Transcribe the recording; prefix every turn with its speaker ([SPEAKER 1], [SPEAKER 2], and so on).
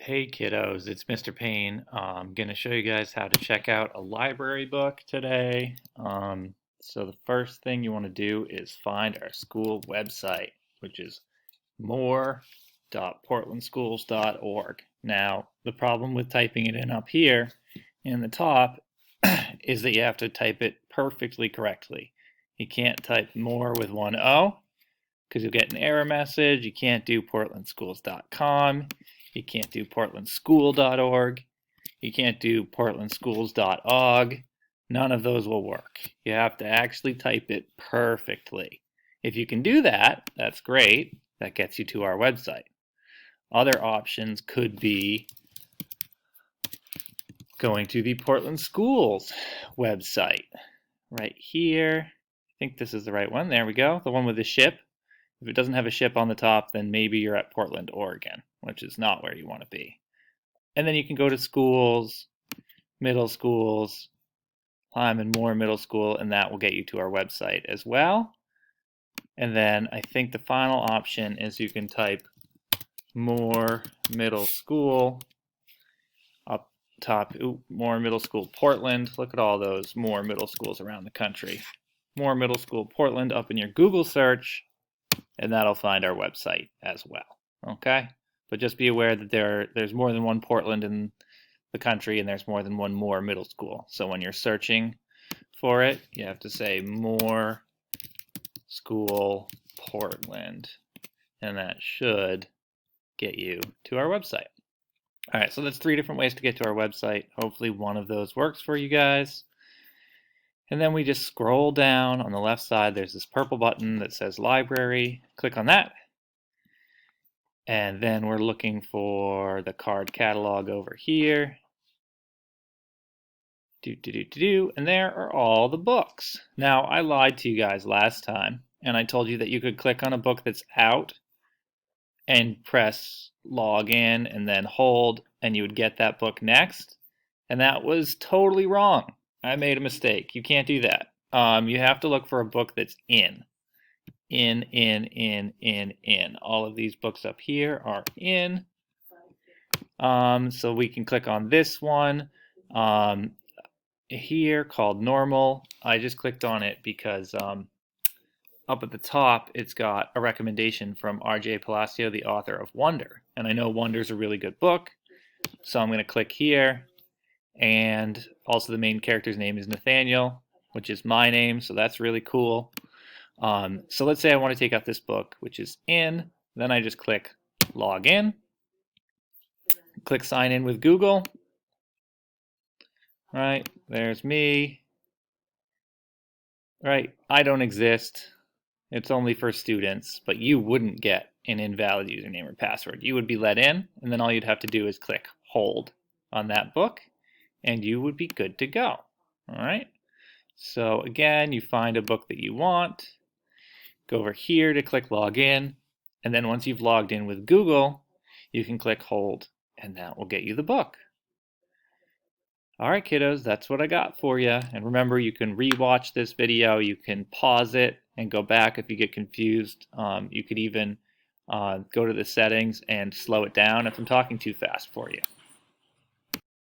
[SPEAKER 1] Hey kiddos, it's Mr. Payne. I'm going to show you guys how to check out a library book today. So the first thing you want to do is find our school website, which is more.portlandschools.org. Now, the problem with typing it in up here in the top is that you have to type it perfectly correctly. You can't type more with one O because you'll get an error message. You can't do portlandschools.com. You can't do portlandschool.org. You can't do portlandschools.org. None of those will work. You have to actually type it perfectly. If you can do that, that's great. That gets you to our website. Other options could be going to the Portland Schools website. Right here. I think this is the right one. There we go. The one with the ship. If it doesn't have a ship on the top, then maybe you're at Portland, Oregon, which is not where you want to be. And then you can go to schools, middle schools, Lyman Moore Middle School, and that will get you to our website as well. And then I think the final option is you can type Moore Middle School up top. Moore Middle School Portland. Look at all those Moore Middle Schools around the country. Moore Middle School Portland up in your Google search, and that'll find our website as well. Okay? But just be aware that there's more than one Portland in the country, and there's more than one Moore Middle School. So when you're searching for it, you have to say Moore School Portland, and that should get you to our website. All right, so that's 3 different ways to get to our website. Hopefully one of those works for you guys. And then we just scroll down on the left side. There's this purple button that says library. Click on that. And then we're looking for the card catalog over here. And there are all the books. Now, I lied to you guys last time, and I told you that you could click on a book that's out and press log in and then hold, and you would get that book next. And that was totally wrong. I made a mistake. You can't do that. You have to look for a book that's in. All of these books up here are in. So we can click on this one here called normal. I just clicked on it because up at the top it's got a recommendation from R.J. Palacio, the author of Wonder. And I know Wonder's a really good book, so I'm going to click here. And also the main character's name is Nathaniel, which is my name, so that's really cool. So let's say I want to take out this book, which is in. Then I just click log in. Click sign in with Google. Right, there's me. Right, I don't exist. It's only for students, but you wouldn't get an invalid username or password. You would be let in, and then all you'd have to do is click hold on that book, and you would be good to go. All right, so again, you find a book that you want. Go over here to click log in, and then once you've logged in with Google, you can click hold, and that will get you the book. All right, kiddos, that's what I got for you. And remember, you can rewatch this video. You can pause it and go back if you get confused. You could even go to the settings and slow it down if I'm talking too fast for you.